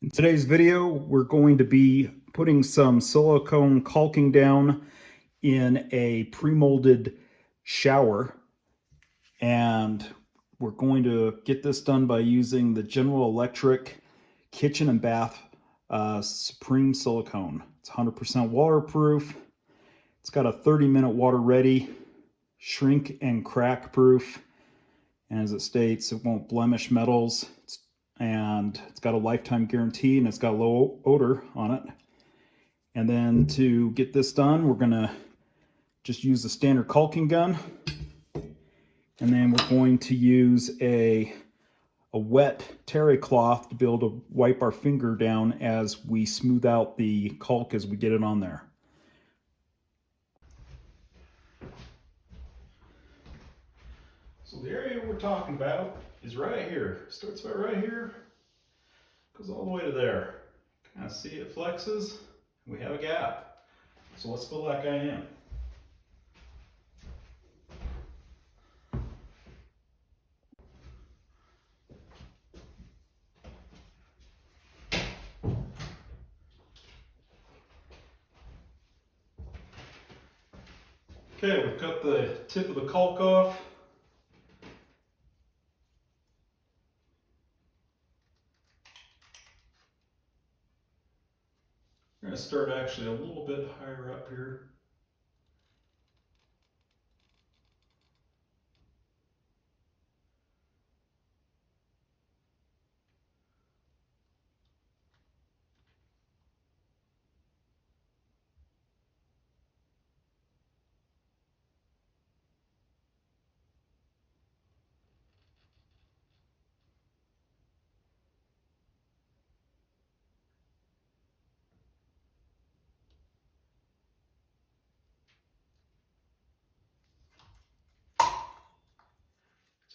In today's video, we're going to be putting some silicone caulking down in a pre-molded shower, and we're going to get this done by using the General Electric Kitchen and Bath Supreme Silicone. It's 100% waterproof. It's got a 30-minute water ready, shrink and crack proof, and as it states, it won't blemish metals. And it's got a lifetime guarantee, and it's got low odor on it. And then to get this done, we're gonna just use the standard caulking gun, and then we're going to use a wet terry cloth to be able to wipe our finger down as we smooth out the caulk as we get it on there. So the area we're talking about is right here. Starts about right here, goes all the way to there. Kind of see it flexes. We have a gap. So let's fill that guy in. Okay, we've cut the tip of the caulk off. We're going to start actually a little bit higher up here.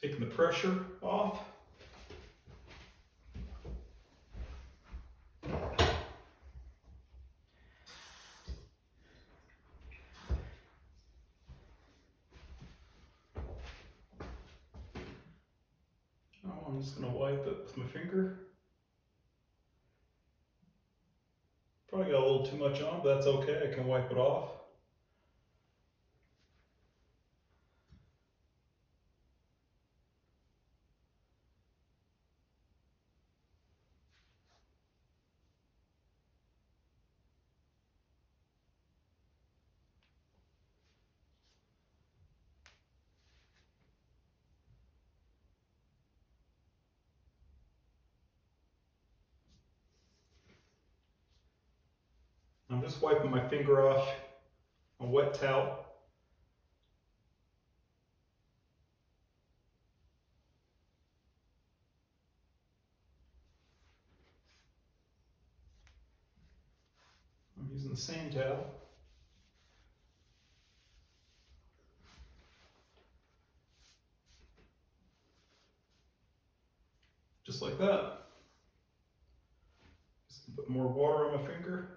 Taking the pressure off. Now I'm just going to wipe it with my finger. Probably got a little too much on, but that's okay. I can wipe it off. I'm just wiping my finger off a wet towel. I'm using the same towel. Just like that. Just a bit more water on my finger.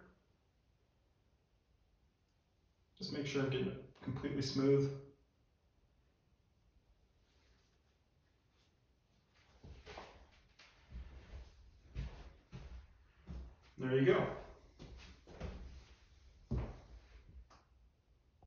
Just make sure I'm getting it completely smooth. There you go.